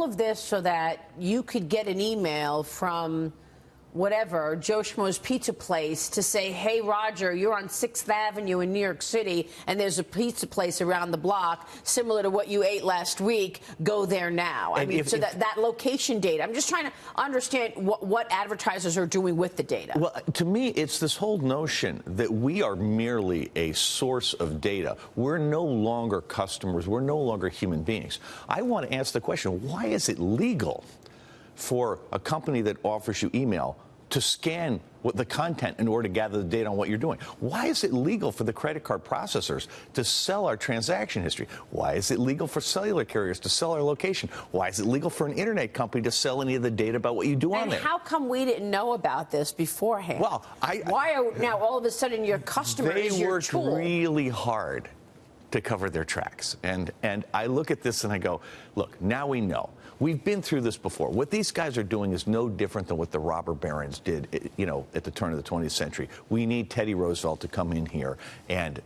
all of this so that you could get an email from whatever, Joe Schmo's pizza place to say, hey, Roger, you're on 6th Avenue in New York City, and there's a pizza place around the block similar to what you ate last week. Go there now. I mean, that location data. I'm just trying to understand what advertisers are doing with the data. Well, to me, it's this whole notion that we are merely a source of data. We're no longer customers. We're no longer human beings. I want to ask the question, why is it legal for a company that offers you email to scan the content in order to gather the data on what you're doing? Why is it legal for the credit card processors to sell our transaction history? Why is it legal for cellular carriers to sell our location? Why is it legal for an internet company to sell any of the data about what you do on there? And how come we didn't know about this beforehand? Well, why are now all of a sudden your customer is your tool? They worked really hard to cover their tracks. And I look at this and I go, look, now we know. We've been through this before. What these guys are doing is no different than what the robber barons did, at the turn of the 20th century. We need Teddy Roosevelt to come in here and,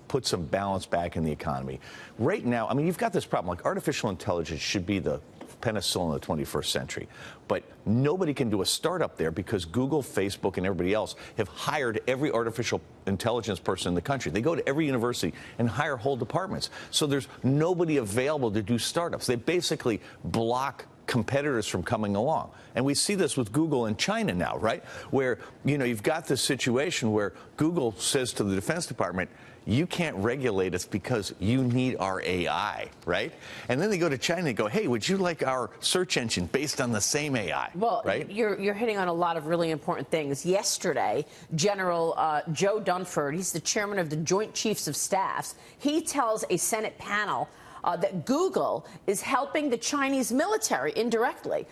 put some balance back in the economy. Right now, I mean, you've got this problem. Like, artificial intelligence should be the penicillin of the 21st century. But nobody can do a startup there because Google, Facebook, and everybody else have hired every artificial intelligence person in the country. They go to every university and hire whole departments. So there's nobody available to do startups. They basically block competitors from coming along. And we see this with Google in China now, right? Where, you've got this situation where Google says to the Defense Department, you can't regulate us because you need our AI, right? And then they go to China and they go, hey, would you like our search engine based on the same AI? Well, right? You're hitting on a lot of really important things. Yesterday, General Joe Dunford, he's the chairman of the Joint Chiefs of Staffs, he tells a Senate panel that Google is helping the Chinese military indirectly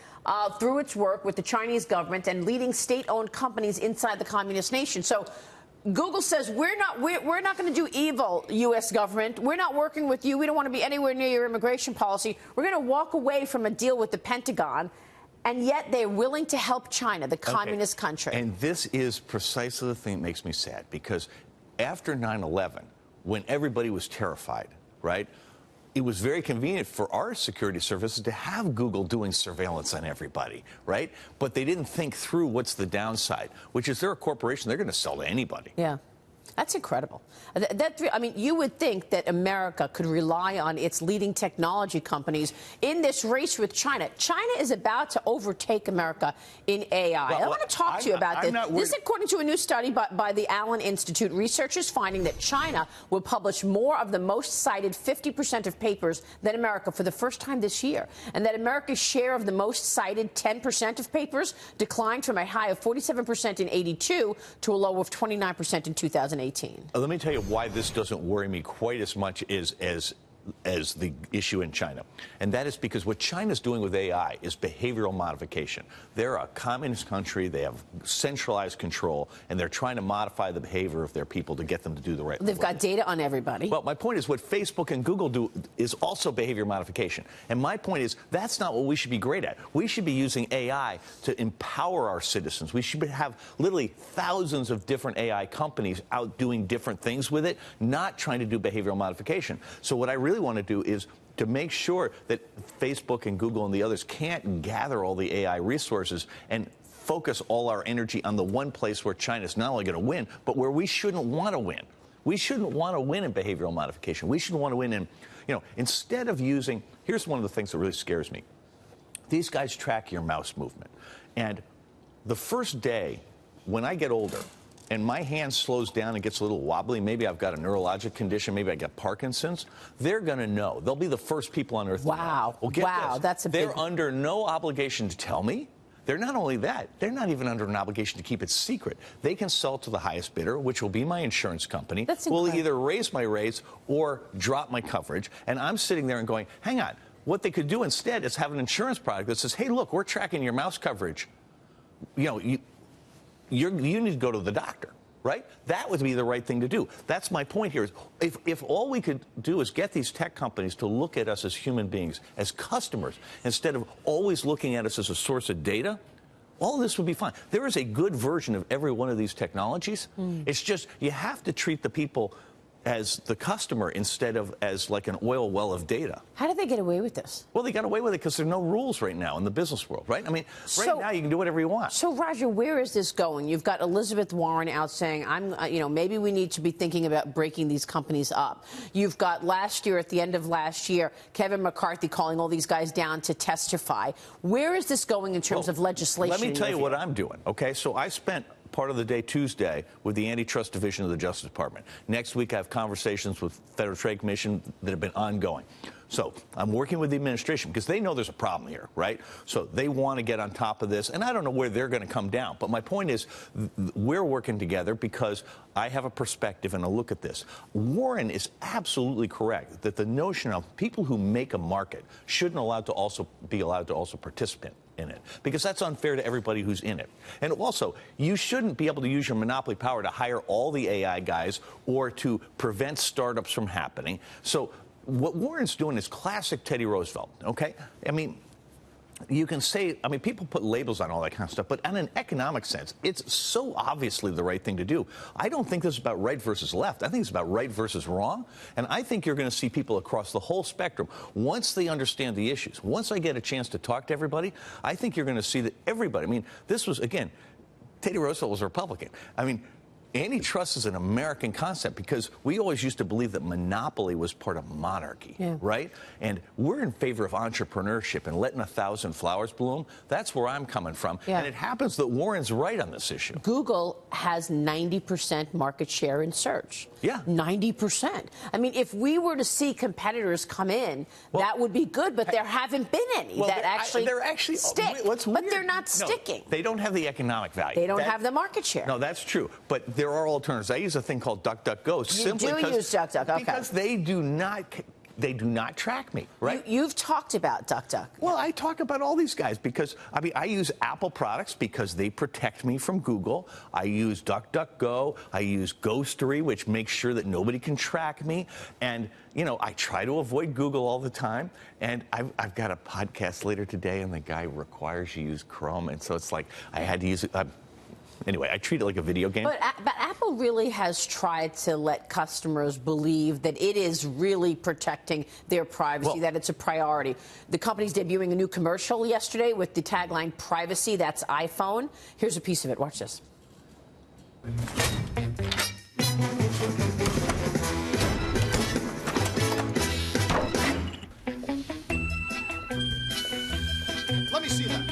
through its work with the Chinese government and leading state-owned companies inside the communist nation. So Google says, we're not going to do evil, U.S. government. We're not working with you. We don't want to be anywhere near your immigration policy. We're going to walk away from a deal with the Pentagon. And yet they're willing to help China, the communist country. And this is precisely the thing that makes me sad, because after 9/11, when everybody was terrified, right, it was very convenient for our security services to have Google doing surveillance on everybody, right? But they didn't think through what's the downside, which is they're a corporation. They're going to sell to anybody. Yeah. That's incredible. I mean, you would think that America could rely on its leading technology companies in this race with China. China is about to overtake America in AI. I want to talk to you about this. This is according to a new study by the Allen Institute. Researchers finding that China will publish more of the most cited 50% of papers than America for the first time this year, and that America's share of the most cited 10% of papers declined from a high of 47% in '82 to a low of 29% in 2018. Let me tell you why this doesn't worry me quite as much as the issue in China. And that is because what China's doing with AI is behavioral modification. They're a communist country. They have centralized control, and they're trying to modify the behavior of their people to get them to do the right thing. They've got data on everybody. Well, my point is what Facebook and Google do is also behavior modification. And my point is that's not what we should be great at. We should be using AI to empower our citizens. We should have literally thousands of different AI companies out doing different things with it, not trying to do behavioral modification. So what I really want to do is to make sure that Facebook and Google and the others can't gather all the AI resources and focus all our energy on the one place where China's not only going to win, but where we shouldn't want to win. We shouldn't want to win in behavioral modification. We should want to win in, instead of using, here's one of the things that really scares me. These guys track your mouse movement. And the first day when I get older, and my hand slows down and gets a little wobbly, maybe I've got a neurologic condition, maybe I got Parkinson's, they're going to know. They'll be the first people on earth to know. Well, get this. That's a big... They're under no obligation to tell me. They're not only that, they're not even under an obligation to keep it secret. They can sell to the highest bidder, which will be my insurance company. That's will either raise my rates or drop my coverage. And I'm sitting there and going, hang on. What they could do instead is have an insurance product that says, hey, look, we're tracking your mouse coverage. You need to go to the doctor, right? That would be the right thing to do. That's my point here. Is if all we could do is get these tech companies to look at us as human beings, as customers, instead of always looking at us as a source of data, all of this would be fine. There is a good version of every one of these technologies. It's just you have to treat the people as the customer instead of as like an oil well of data. How did they get away with this? Well, they got away with it because there are no rules right now in the business world, right? I mean, right now you can do whatever you want. So, Roger, where is this going? You've got Elizabeth Warren out saying, maybe we need to be thinking about breaking these companies up. You've got last year, at the end of last year, Kevin McCarthy calling all these guys down to testify. Where is this going in terms of legislation? Let me tell you what I'm doing, okay? So I spent part of the day Tuesday with the Antitrust Division of the Justice Department. Next week, I have conversations with Federal Trade Commission that have been ongoing. So I'm working with the administration because they know there's a problem here, right? So they want to get on top of this, and I don't know where they're going to come down. But my point is, we're working together because I have a perspective and a look at this. Warren is absolutely correct that the notion of people who make a market shouldn't be allowed to also participate in it, because that's unfair to everybody who's in it. And also, you shouldn't be able to use your monopoly power to hire all the AI guys or to prevent startups from happening. So what Warren's doing is classic Teddy Roosevelt, okay? I mean, you can say, people put labels on all that kind of stuff, but in an economic sense, it's so obviously the right thing to do. I don't think this is about right versus left. I think it's about right versus wrong. And I think you're going to see people across the whole spectrum, once they understand the issues, once I get a chance to talk to everybody, I think you're going to see that everybody, this was, again, Teddy Roosevelt was a Republican. Antitrust is an American concept because we always used to believe that monopoly was part of monarchy, right? And we're in favor of entrepreneurship and letting 1,000 flowers bloom. That's where I'm coming from. Yeah. And it happens that Warren's right on this issue. Google has 90% market share in search. Yeah. 90%. If we were to see competitors come in, that would be good, but there haven't been any that actually stick. What's weird, but they're not sticking. They don't have the economic value. They don't have the market share. No, that's true. But there are alternatives. I use a thing called DuckDuckGo. You use DuckDuck, okay. Because they do not track me, right? You've talked about DuckDuck. Well, I talk about all these guys because, I use Apple products because they protect me from Google. I use DuckDuckGo. I use Ghostery, which makes sure that nobody can track me. And, I try to avoid Google all the time. And I've got a podcast later today, and the guy requires you use Chrome. And so it's like I had to use it. Anyway, I treat it like a video game. But Apple really has tried to let customers believe that it is really protecting their privacy, that it's a priority. The company's debuting a new commercial yesterday with the tagline, "Privacy, that's iPhone." Here's a piece of it. Watch this. Let me see that.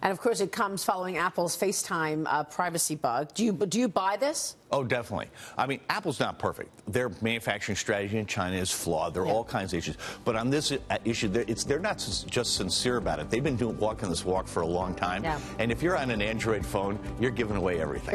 And of course, it comes following Apple's FaceTime privacy bug. Do you buy this? Oh, definitely. Apple's not perfect. Their manufacturing strategy in China is flawed. There are all kinds of issues. But on this issue, they're not just sincere about it. They've been walking this walk for a long time. Yeah. And if you're on an Android phone, you're giving away everything.